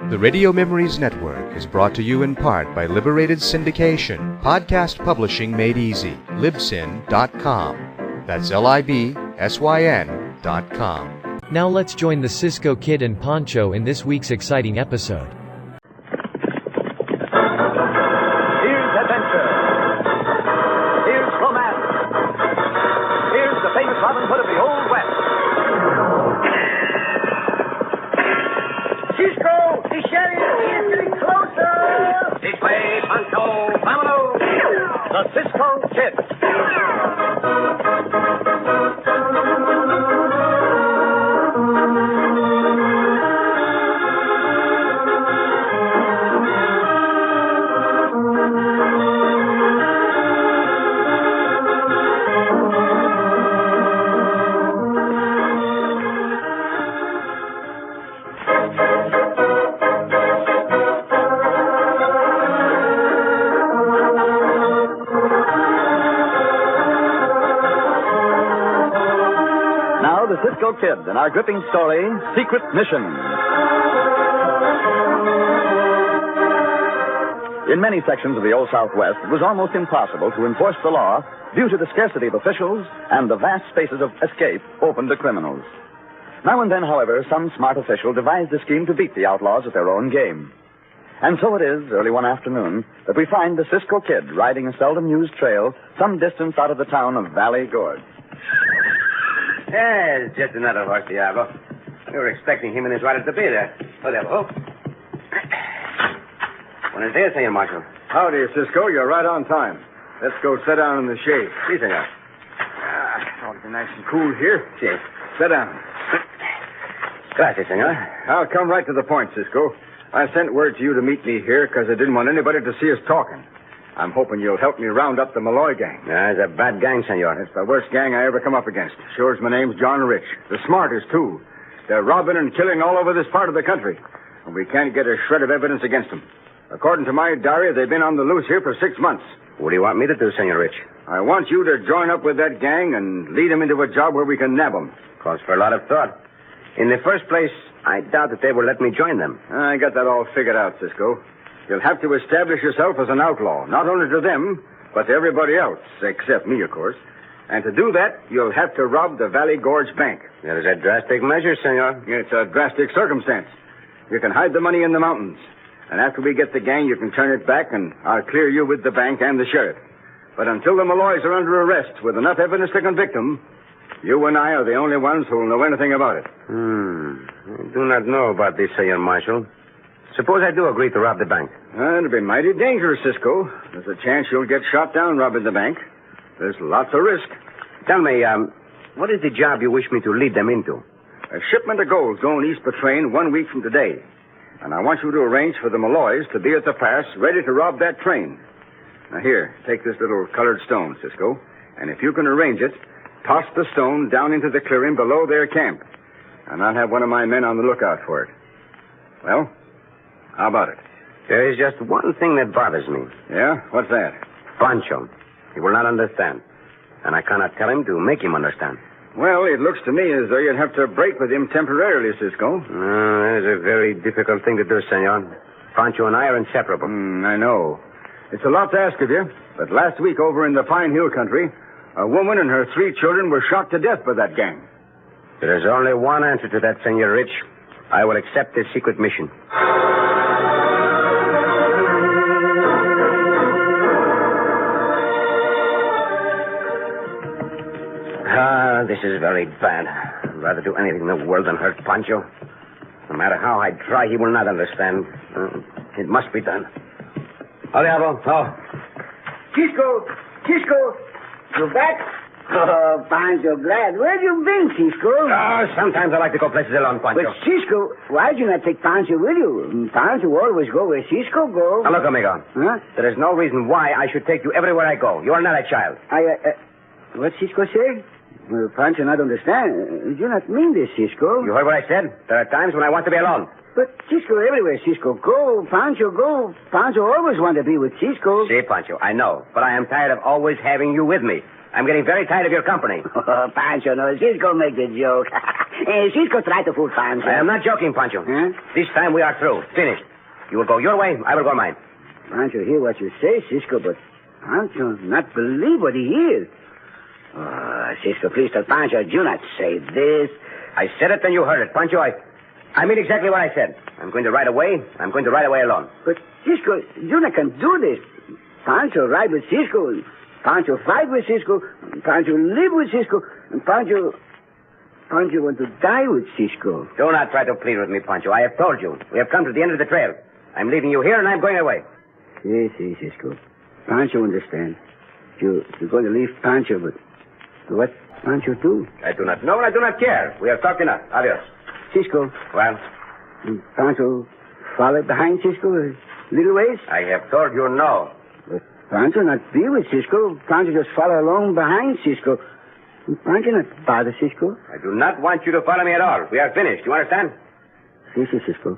The Radio Memories Network is brought to you in part by Liberated Syndication, podcast publishing made easy, libsyn.com. That's libsyn.com. Now let's join the Cisco Kid and Pancho in this week's exciting episode. Here's adventure. Here's romance. Here's the famous Robin Hood of the Old West. Cisco! The sheriff! He is getting closer! This way, Pancho! Vámonos! The Cisco Kid. The Cisco Kid and our gripping story, Secret Mission. In many sections of the Old Southwest, it was almost impossible to enforce the law due to the scarcity of officials and the vast spaces of escape open to criminals. Now and then, however, some smart official devised a scheme to beat the outlaws at their own game. And so it is, early one afternoon, that we find the Cisco Kid riding a seldom-used trail some distance out of the town of Valley Gorge. Yeah, it's just another horse, Diablo. We were expecting him and his rider to be there. Oh, Diablo. Buenos dias, Senor Marshal. Howdy, Cisco. You're right on time. Let's go sit down in the shade. Si, senor. Ought to be nice and cool here. Si. Sit down. Gracias, senor. I'll come right to the point, Cisco. I sent word to you to meet me here because I didn't want anybody to see us talking. I'm hoping you'll help me round up the Malloy gang. It's a bad gang, senor. It's the worst gang I ever come up against. Sure as my name's John Rich. The smartest, too. They're robbing and killing all over this part of the country. And we can't get a shred of evidence against them. According to my diary, they've been on the loose here for 6 months. What do you want me to do, Senor Rich? I want you to join up with that gang and lead them into a job where we can nab them. Calls for a lot of thought. In the first place, I doubt that they will let me join them. I got that all figured out, Cisco. You'll have to establish yourself as an outlaw, not only to them, but to everybody else, except me, of course. And to do that, you'll have to rob the Valley Gorge Bank. That is a drastic measure, senor. It's a drastic circumstance. You can hide the money in the mountains. And after we get the gang, you can turn it back, and I'll clear you with the bank and the sheriff. But until the Malloys are under arrest with enough evidence to convict them, you and I are the only ones who will know anything about it. I do not know about this, Senor Marshal. Suppose I do agree to rob the bank. It'll be mighty dangerous, Cisco. There's a chance you'll get shot down robbing the bank. There's lots of risk. Tell me, what is the job you wish me to lead them into? A shipment of gold going east per train 1 week from today. And I want you to arrange for the Malloys to be at the pass ready to rob that train. Now here, take this little colored stone, Cisco. And if you can arrange it, toss the stone down into the clearing below their camp. And I'll have one of my men on the lookout for it. Well, how about it? There is just one thing that bothers me. Yeah? What's that? Pancho. He will not understand. And I cannot tell him to make him understand. Well, it looks to me as though you'd have to break with him temporarily, Cisco. That is a very difficult thing to do, senor. Pancho and I are inseparable. I know. It's a lot to ask of you, but last week over in the Pine Hill country, a woman and her 3 children were shot to death by that gang. There is only one answer to that, Senor Rich. I will accept this secret mission. This is very bad. I'd rather do anything in the world than hurt Pancho. No matter how I try, he will not understand. It must be done. Oh, Diablo. Oh. Cisco, you back? Oh, Pancho, glad. Where have you been, Cisco? Sometimes I like to go places alone, Pancho. But, Cisco, why'd you not take Pancho with you? Pancho always go where Cisco goes. Now, look, amigo. Huh? There is no reason why I should take you everywhere I go. You are not a child. What Cisco say? Well, Pancho not understand. You not mean this, Cisco. You heard what I said? There are times when I want to be alone. But Cisco, everywhere Cisco go, Pancho always want to be with Cisco. See, Pancho, I know. But I am tired of always having you with me. I'm getting very tired of your company. Oh, Pancho, no, Cisco make the joke. Cisco try to fool Pancho. I am not joking, Pancho. Huh? This time we are through. Finished. You will go your way, I will go mine. Pancho hear what you say, Cisco, but Pancho not believe what he hears. Oh, Cisco, please tell Pancho, do not say this. I said it, then you heard it. Pancho, I mean exactly what I said. I'm going to ride away. I'm going to ride away alone. But, Cisco, you not can do this. Pancho ride with Cisco. Pancho fight with Cisco. Pancho live with Cisco. And Pancho want to die with Cisco. Do not try to plead with me, Pancho. I have told you. We have come to the end of the trail. I'm leaving you here, and I'm going away. Yes, Cisco. Pancho understand. You're going to leave Pancho, but what Pancho do? I do not know, and I do not care. We have talked enough. Adios. Cisco. Well? Pancho follow behind Cisco a little ways? I have told you no. But Pancho not be with Cisco. Pancho just follow along behind Cisco. Pancho not bother Cisco. I do not want you to follow me at all. We are finished. You understand? Yes, Cisco.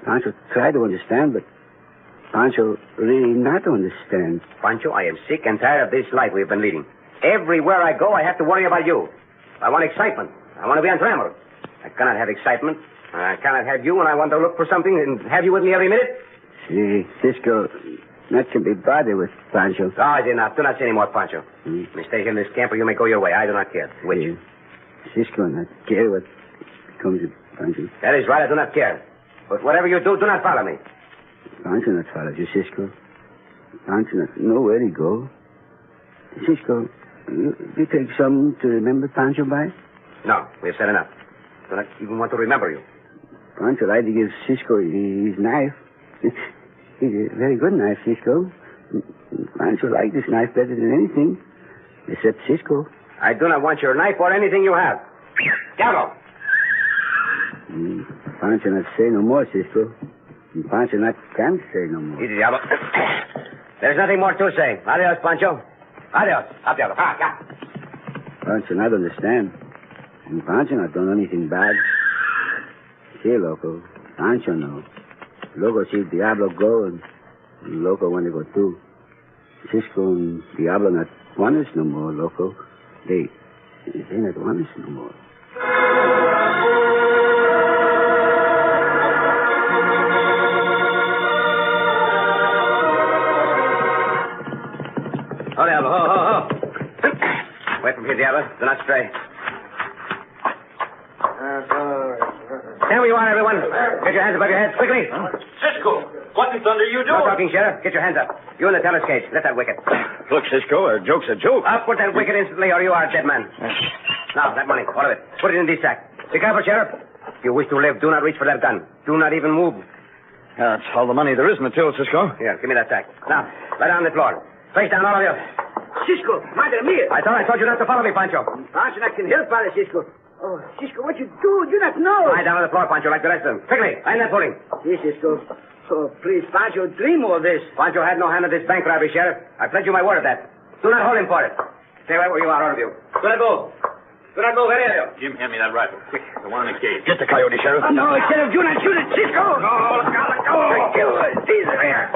Pancho try to understand, but Pancho really not understand. Pancho, I am sick and tired of this life we've been leading. Everywhere I go, I have to worry about you. I want excitement. I want to be untrammeled. I cannot have excitement. I cannot have you when I want to look for something and have you with me every minute. See, Cisco not can be bothered with Pancho. Oh, it's enough. Do not say any more, Pancho. You may stay here in this camp or you may go your way. I do not care. Which? Cisco not care what comes to Pancho. That is right. I do not care. But whatever you do not follow me. Pancho not follow you, Cisco. Pancho not know where to go. Cisco, you take something to remember Pancho by? No, we have said enough. Do not even want to remember you. Pancho like to give Cisco his knife. It's a very good knife, Cisco. Pancho like this knife better than anything, except Cisco. I do not want your knife or anything you have. Diablo! Pancho not say no more, Cisco. Pancho not can say no more. Easy, Diablo. There's nothing more to say. Adios, Pancho. Adios. Up, Diablo. Pancho not understand. And Pancho not done anything bad. See, Loco. Pancho know. Loco see Diablo go, and Loco want to go too. Cisco and Diablo not want us no more, Loco. They not want us no more. Oh, Diablo. Oh. Wait from here, Diablo. Do not stray. Stand where you are, everyone. Get your hands above your heads, quickly. Cisco, what in thunder are you No doing? talking, Sheriff. Get your hands up. You in the teller's cage. Let that wicket. Look, Cisco, a joke's a joke. Up with that wicket instantly, or you are a dead man. Now, that money, all of it. Put it in this sack. Be careful, Sheriff. If you wish to live, do not reach for that gun. Do not even move. That's all the money there is in the till, Cisco. Here, give me that sack. Now, lie down on the floor. Face down, all of you. Cisco, madre mia. I told you not to follow me, Pancho. Pancho not can help by Cisco. Oh, Cisco, what you do? You not know. Lie down on the floor, Pancho, like the rest of them. Quickly, line that footing. Yes, Cisco. Oh, please, Pancho, dream all this. Pancho had no hand in this bank robbery, Sheriff. I pledge you my word of that. Do not hold him for it. Stay right where you are, all of you. Do not go. Do not go, very well. Jim, hand me that rifle. Quick, the one in the cage. Get the coyote, Sheriff. Oh, no, Sheriff, do not shoot it, Cisco. No, let go. Easy there.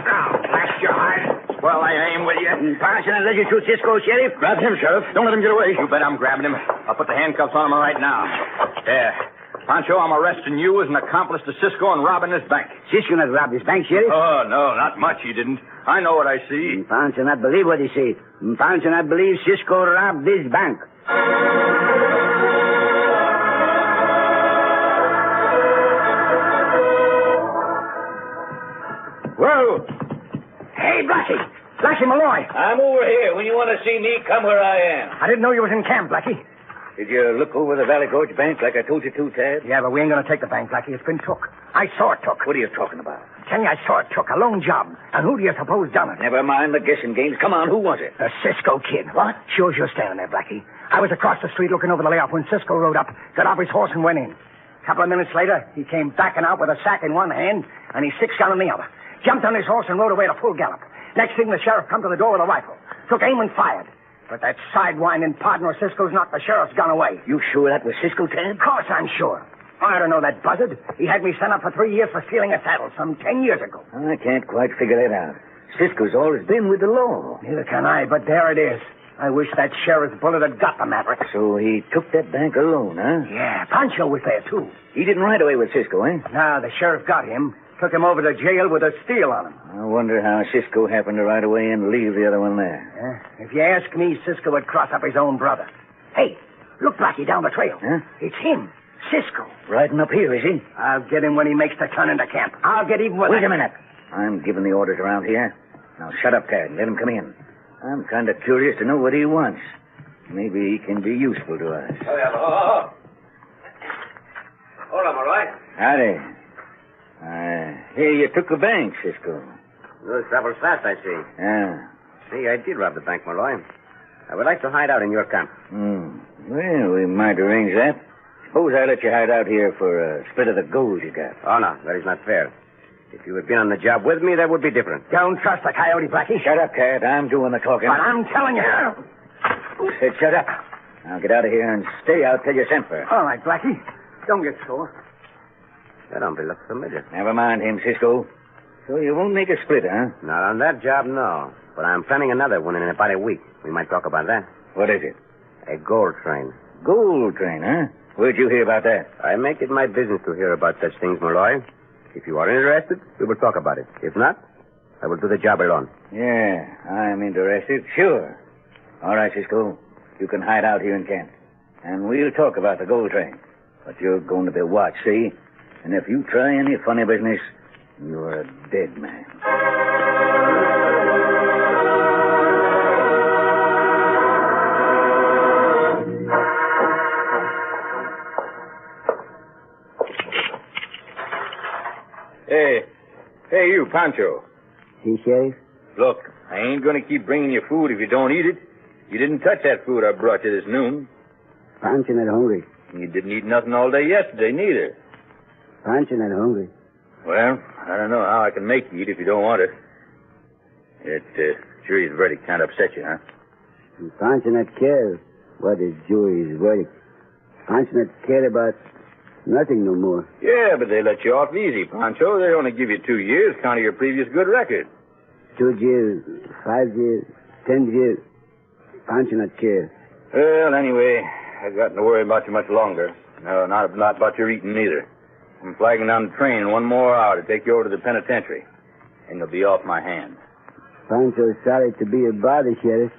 Now, blast your heart. Well, I aim with you. Pancho not let you shoot Cisco, Sheriff. Grab him, Sheriff. Don't let him get away. You bet I'm grabbing him. I'll put the handcuffs on him right now. There. Pancho, I'm arresting you as an accomplice to Cisco and robbing this bank. Cisco not rob this bank, Sheriff. Oh, no, not much he didn't. I know what I see. Pancho not believe what he say. Pancho not believe Cisco robbed this bank. Whoa! Hey, Blackie. Blackie Malloy. I'm over here. When you want to see me, come where I am. I didn't know you was in camp, Blackie. Did you look over the Valley Gorge Bank like I told you to, Tad? Yeah, but we ain't gonna take the bank, Blackie. It's been took. I saw it took. What are you talking about? Tell you, I saw it took. A lone job. And who do you suppose done it? Never mind the guessing games. Come on, who was it? The Cisco kid. What? Sure as you're standing there, Blackie. I was across the street looking over the layout when Cisco rode up, got off his horse, and went in. A couple of minutes later, he came backing out with a sack in one hand and his six-gun in the other. Jumped on his horse and rode away at a full gallop. Next thing, the sheriff come to the door with a rifle. Took aim and fired. But that sidewinding partner of Cisco's knocked the sheriff's gun away. You sure that was Cisco, Tad? Of course I'm sure. I don't know that buzzard. He had me sent up for 3 years for stealing a saddle some 10 years ago. I can't quite figure that out. Cisco's always been with the law. Neither can I, but there it is. I wish that sheriff's bullet had got the maverick. So he took that bank alone, huh? Yeah, Pancho was there, too. He didn't ride away with Cisco, eh? Now, the sheriff got him, took him over to jail with a steal on him. I wonder how Cisco happened to ride away and leave the other one there. If you ask me, Cisco would cross up his own brother. Hey, look, Blackie, down the trail. Huh? It's him, Cisco. Riding up here, is he? I'll get him when he makes the turn into camp. I'll get even with Wait a minute. I'm giving the orders around here. Now shut up, Tad, and let him come in. I'm kind of curious to know what he wants. Maybe he can be useful to us. Hold on, all right? Howdy. Here you took the bank, Cisco. Those travels fast, I see. Yeah. See, I did rob the bank, Malloy. I would like to hide out in your camp. Well, we might arrange that. Suppose I let you hide out here for a split of the gold you got. Oh, no, that is not fair. If you had been on the job with me, that would be different. Don't trust the coyote, Blackie. Shut up, Cat. I'm doing the talking. But I'm telling you. Said shut up. Now get out of here and stay out till you sent for. All right, Blackie. Don't get sore. That hombre looks familiar. Never mind him, Cisco. So you won't make a split, huh? Not on that job, no. But I'm planning another one in about a week. We might talk about that. What is it? A gold train. Gold train, huh? Where'd you hear about that? I make it my business to hear about such things, Malloy. If you are interested, we will talk about it. If not, I will do the job alone. Yeah, I'm interested. Sure. All right, Cisco. You can hide out here in camp. And we'll talk about the gold train. But you're going to be watched, see? And if you try any funny business, you're a dead man. Hey, you, Pancho. See, Sheriff? Look, I ain't going to keep bringing you food if you don't eat it. You didn't touch that food I brought you this noon. Pancho not hungry. You didn't eat nothing all day yesterday, neither. Pancho not hungry. Well, I don't know how I can make you eat if you don't want it. It jury's verdict kind of upset you, huh? Pancho not care what is jury's verdict. Pancho not care about nothing no more. Yeah, but they let you off easy, Pancho. They only give you 2 years, count of your previous good record. 2 years, 5 years, 10 years. Pancho not care. Well, anyway, I've gotten to worry about you much longer. No, not about your eating, neither. I'm flagging down the train in 1 more hour to take you over to the penitentiary. And you'll be off my hands. Pancho is sorry to be a bother, Sheriff.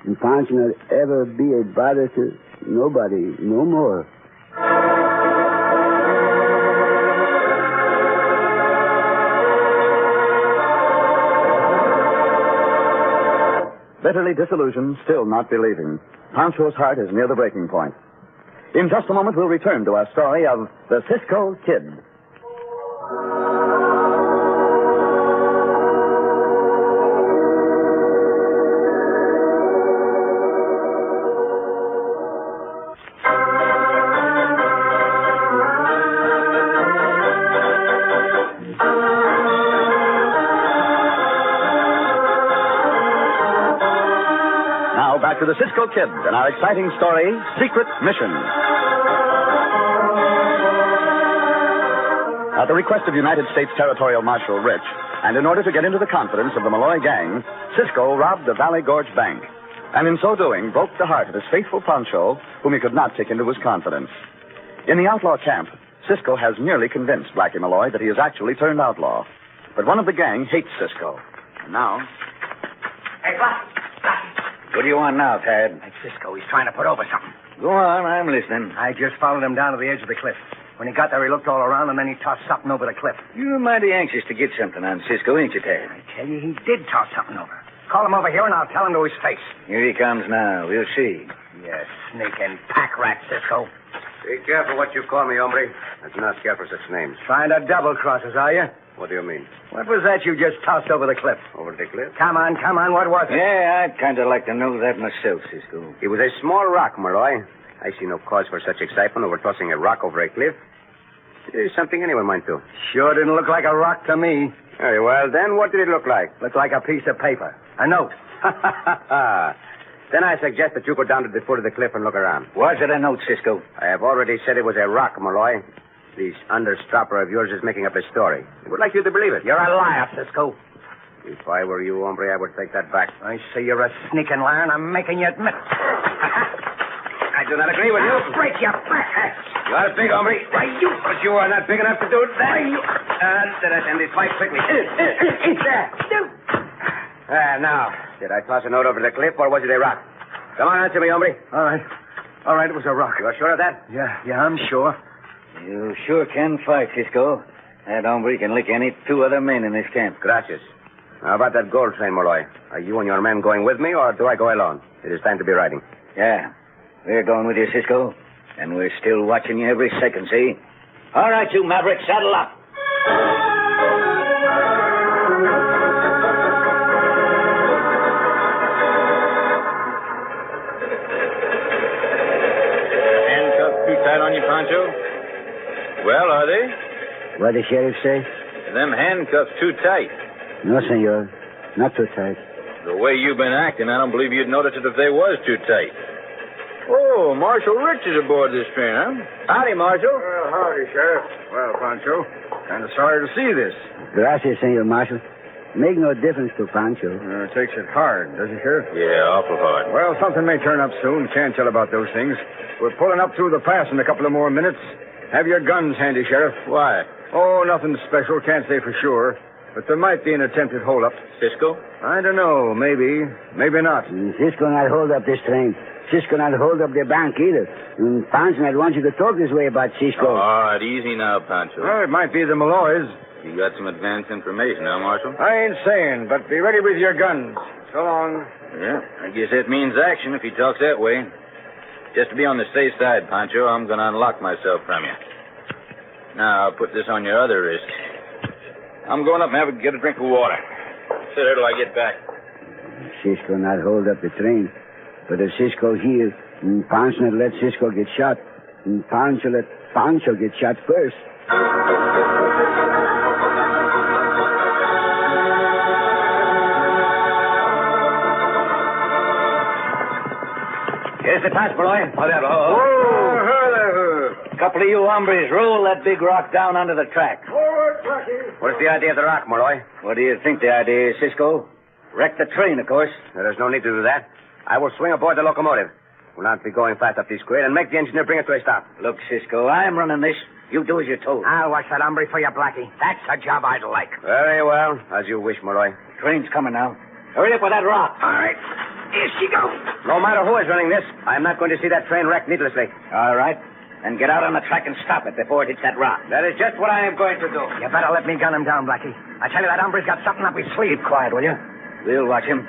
And Pancho not ever be a bother to nobody no more. Bitterly disillusioned, still not believing, Pancho's heart is near the breaking point. In just a moment, we'll return to our story of the Cisco Kid. Now back to the Cisco Kid and our exciting story, Secret Mission. At the request of United States Territorial Marshal Rich, and in order to get into the confidence of the Malloy gang, Cisco robbed the Valley Gorge Bank, and in so doing broke the heart of his faithful Pancho, whom he could not take into his confidence. In the outlaw camp, Cisco has nearly convinced Blackie Malloy that he is actually turned outlaw. But one of the gang hates Cisco. And now... Hey, Blackie. What do you want now, Tad? Hey, Cisco, he's trying to put over something. Go on, I'm listening. I just followed him down to the edge of the cliff. When he got there, he looked all around, and then he tossed something over the cliff. You're mighty anxious to get something on Cisco, ain't you, Tad? I tell you, he did toss something over. Call him over here, and I'll tell him to his face. Here he comes now. We'll see. You sneaking pack rat, Cisco. Be careful what you call me, hombre. I do not care for such names. Trying to double-cross us, are you? What do you mean? What was that you just tossed over the cliff? Over the cliff? Come on, what was it? Yeah, I'd kind of like to know that myself, Cisco. It was a small rock, Malloy. I see no cause for such excitement over tossing a rock over a cliff. It is something anyone might do. Sure didn't look like a rock to me. Very well, then what did it look like? Looked like a piece of paper. A note. Then I suggest that you go down to the foot of the cliff and look around. Was it a note, Cisco? I have already said it was a rock, Malloy. This understrapper of yours is making up a story. He would like you to believe it. You're a liar, Cisco. If I were you, hombre, I would take that back. I say you're a sneaking liar, and I'm making you admit. I do not agree with you. I'll break your back. You are big, hombre. Why, you... But you are not big enough to do that. And this fight quickly. Now, did I toss a note over the cliff, or was it a rock? Come on, answer me, hombre. All right, it was a rock. You are sure of that? Yeah, I'm sure. You sure can fight, Cisco. That hombre can lick any 2 other men in this camp. Gracias. How about that gold train, Molloy? Are you and your men going with me, or do I go alone? It is time to be riding. Yeah, we're going with you, Cisco. And we're still watching you every second, see? All right, you Maverick, saddle up. Handcuffs too tight on you, Pancho? Well, are they? What the sheriff say? Them handcuffs too tight. No, senor. Not too tight. The way you've been acting, I don't believe you'd notice it if they was too tight. Oh, Marshal Rich is aboard this train, huh? Howdy, Marshal. Well, howdy, Sheriff. Well, Pancho, kind of sorry to see this. Gracias, senor marshal. Make no difference to Pancho. Takes it hard, does it, Sheriff? Yeah, awful hard. Well, something may turn up soon. Can't tell about those things. We're pulling up through the pass in a couple of more minutes. Have your guns handy, Sheriff. Why? Oh, nothing special. Can't say for sure. But there might be an attempted hold-up. Cisco? I don't know. Maybe. Maybe not. Cisco not hold up this train. Cisco not hold up the bank either. Pancho not want you to talk this way about Cisco. All right, easy now, Pancho. Well, it might be the Malloys. You got some advance information, huh, Marshal? I ain't saying, but be ready with your guns. So long. Yeah, I guess that means action if he talks that way. Just to be on the safe side, Pancho, I'm going to unlock myself from you. Now, I'll put this on your other wrist. I'm going up and get a drink of water. Sit there till I get back. Cisco not hold up the train. But if Cisco here, Pancho not let Cisco get shot. Pancho let Pancho get shot first. Here's the pass, boy. A couple of you hombres roll that big rock down onto the track. What's the idea of the rock, Molloy? What do you think the idea is, Cisco? Wreck the train, of course. There's no need to do that. I will swing aboard the locomotive. We'll not be going fast up this grade and make the engineer bring it to a stop. Look, Cisco, I'm running this. You do as you're told. I'll watch that hombre for you, Blackie. That's a job I'd like. Very well. As you wish, Molloy. Train's coming now. Hurry up with that rock. All right. Here she goes. No matter who is running this, I'm not going to see that train wrecked needlessly. All right. Then get out on the track and stop it before it hits that rock. That is just what I am going to do. You better let me gun him down, Blackie. I tell you, that hombre's got something up his sleeve. Keep quiet, will you? We'll watch him.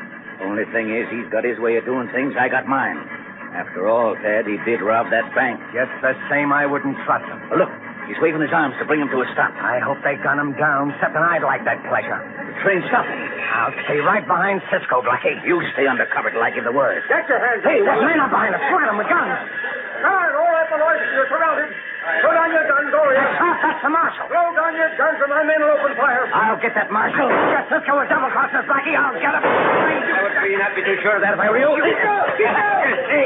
Only thing is, he's got his way of doing things. I got mine. After all, Tad, he did rob that bank. Just the same, I wouldn't trust him. Oh, look, he's waving his arms to bring him to a stop. I hope they gun him down, except I'd like that pleasure. The train's stopping. I'll stay right behind Cisco, Blackie. You stay under cover till I give the word. Get your hands Hey, what men are behind us? Look at them with guns. All right, Malloy. You're surrounded. Put on your guns, all That's not, that's the marshal. Throw down your guns or my men will open fire. I'll get that marshal. Yes, Cisco will double-cross us, Blackie. I'll get him. I would be not be too sure of that if I were you. Hey,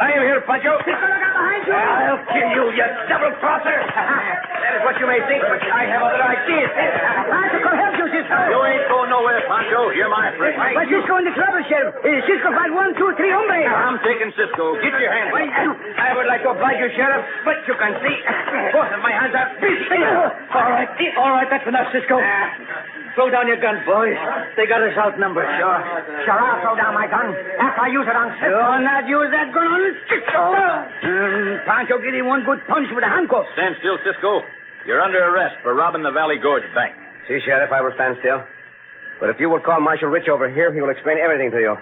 I am here, Pancho. Cisco, look out behind you. I'll kill you, you double-crosser. That is what you may think, but I have other ideas. Pancho could help you, Cisco. You ain't going nowhere, Pancho. You're my friend. But Cisco in the trouble, Sheriff. Cisco fight 1, 2, 3 hombres. I'm taking Cisco. Get your hands up. I would like to oblige you, Sheriff, but you can see both of my hands are busy. All right, that's enough, Cisco. Throw down your guns, boys. They got us outnumbered. Sure, I'll throw down my gun after I use it on Cisco. You'll not use that gun on Cisco. Pancho, give him one good punch with a handcuff. Stand still, Cisco. You're under arrest for robbing the Valley Gorge Bank. See, Sheriff, I will stand still. But if you will call Marshal Rich over here, he will explain everything to you.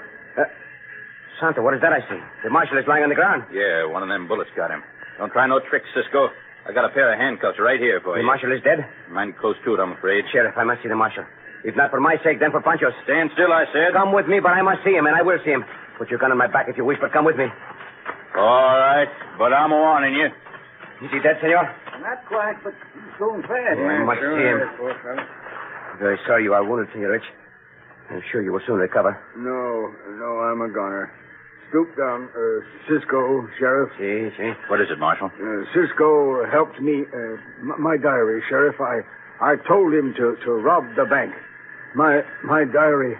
Santa, what is that I see? The marshal is lying on the ground. Yeah, one of them bullets got him. Don't try no tricks, Cisco. I got a pair of handcuffs right here for The you. marshal is dead? Mighty close to it, I'm afraid. Sheriff, I must see the marshal. If not for my sake, then for Pancho's. Stand still, I said. Come with me, but I must see him, and I will see him. Put your gun on my back if you wish, but come with me. All right, but I'm warning you. Is he dead, senor? Not quite, but he's going fast. I must see him. I'm very sorry you are wounded, senor Rich. I'm sure you will soon recover. No, I'm a goner. Stoop down. Cisco, Sheriff. See. What is it, Marshal? Cisco helped me. My diary, Sheriff. I told him to rob the bank. My diary.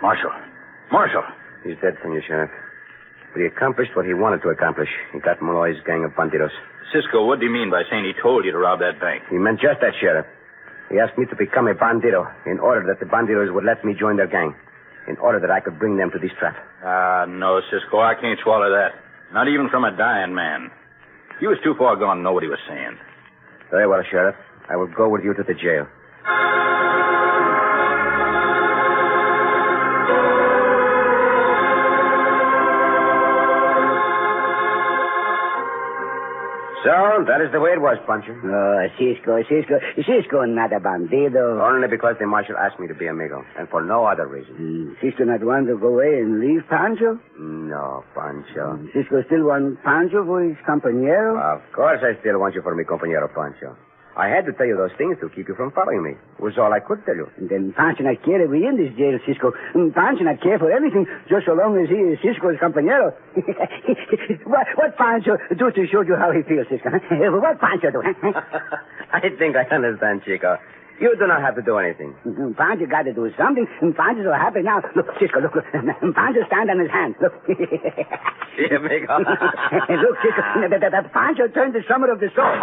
Marshal. He's dead, Senor Sheriff. But he accomplished what he wanted to accomplish. He got Malloy's gang of bandidos. Cisco, what do you mean by saying he told you to rob that bank? He meant just that, Sheriff. He asked me to become a bandido in order that the bandidos would let me join their gang. In order that I could bring them to this trap. No, Cisco, I can't swallow that. Not even from a dying man. He was too far gone to know what he was saying. Very well, Sheriff. I will go with you to the jail. So, that is the way it was, Pancho. Oh, Cisco, not a bandido. Only because the marshal asked me to be amigo, and for no other reason. Cisco not want to go away and leave Pancho? No, Pancho. Cisco still want Pancho for his compañero? Of course I still want you for mi compañero, Pancho. I had to tell you those things to keep you from following me. It was all I could tell you. And then Pancho not care if we in this jail, Cisco. Pancho not care for anything, just so long as he is Cisco's compañero. what Pancho do to show you how he feels, Cisco? What Pancho do? I think I understand, Chico. You do not have to do anything. Pancho got to do something. Pancho's so happy now. Look, Cisco, look. Pancho stand on his hand. Look. See, amigo. Look, Cisco. Pancho turned the summer of the sword.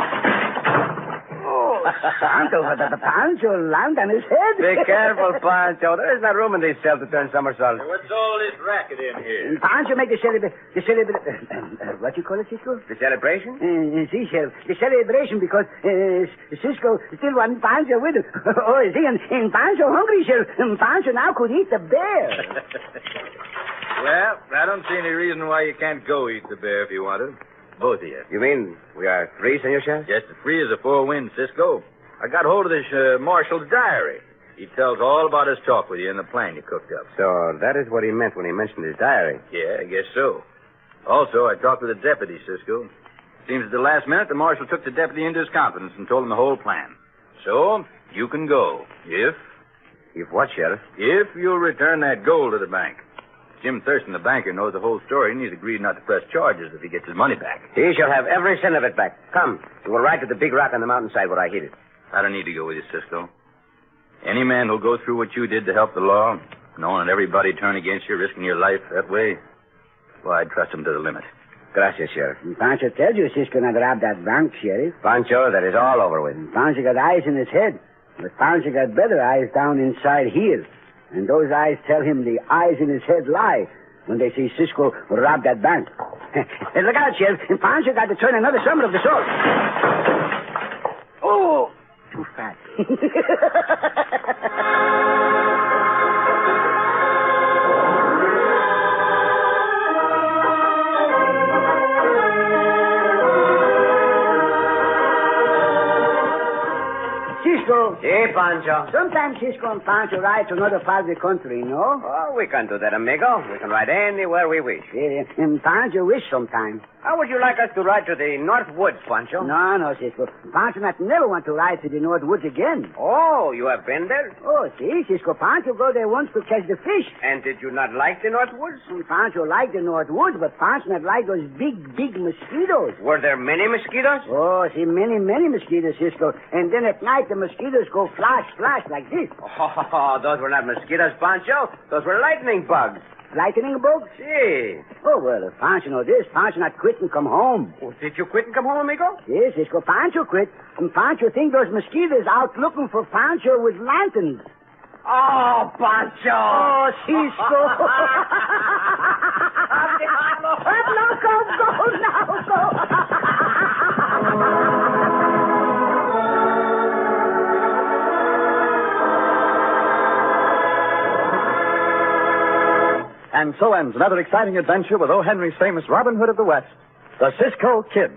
Pancho land on his head. Be careful, Pancho. There is not room in this cell to turn somersaults. What's all this racket in here? Pancho make the what you call it, Cisco? The celebration? See, Sheriff. The celebration because Cisco still want Pancho with him. Oh, see, and Pancho hungry, Sheriff. And Pancho now could eat the bear. Well, I don't see any reason why you can't go eat the bear if you want to. Both of you. You mean we are free, Senor Sheriff? Just as free as a four winds, Cisco. I got hold of this marshal's diary. He tells all about his talk with you and the plan you cooked up. So that is what he meant when he mentioned his diary. Yeah, I guess so. Also, I talked with the deputy, Cisco. Seems at the last minute the marshal took the deputy into his confidence and told him the whole plan. So, you can go. If what, Sheriff? If you'll return that gold to the bank. Jim Thurston, the banker, knows the whole story, and he's agreed not to press charges if he gets his money back. He shall have every cent of it back. Come, we will ride to the big rock on the mountainside where I hid it. I don't need to go with you, Cisco. Any man who'll go through what you did to help the law, knowing that everybody turned against you, risking your life that way, well, I'd trust him to the limit. Gracias, Sheriff. Pancho tells you Cisco not rob that bank, Sheriff. Pancho, that is all over with. Pancho got eyes in his head, but Pancho got better eyes down inside here. And those eyes tell him the eyes in his head lie when they see Cisco rob that bank. Hey, look out, Sheriff. Pancho got to turn another summer of the sword. Oh, too fast. Cisco. Si, Pancho. Sometimes Cisco and Pancho ride to another part of the country, no? Oh, we can do that, amigo. We can ride anywhere we wish. Yeah, and Pancho wish sometimes. How would you like us to ride to the North Woods, Pancho? No, Cisco. Pancho not never want to ride to the North Woods again. Oh, you have been there? Oh, see, Cisco, Pancho go there once to catch the fish. And did you not like the North Woods? Pancho liked the North Woods, but Pancho not like those big mosquitoes. Were there many mosquitoes? Oh, see, many mosquitoes, Cisco. And then at night, the mosquitoes go flash like this. Oh, those were not mosquitoes, Pancho. Those were lightning bugs. Lightning bugs? Si. Oh, well, if Pancho know this, Pancho not quit and come home. Oh, did you quit and come home, amigo? Yes, Cisco, Pancho quit. And Pancho think those mosquitoes out looking for Pancho with lanterns. Oh, Pancho! Oh, Cisco! Go. And so ends another exciting adventure with O. Henry's famous Robin Hood of the West, the Cisco Kid.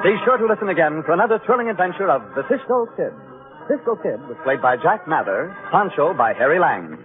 Be sure to listen again for another thrilling adventure of the Cisco Kid. Cisco Kid was played by Jack Mather, Pancho by Harry Lang.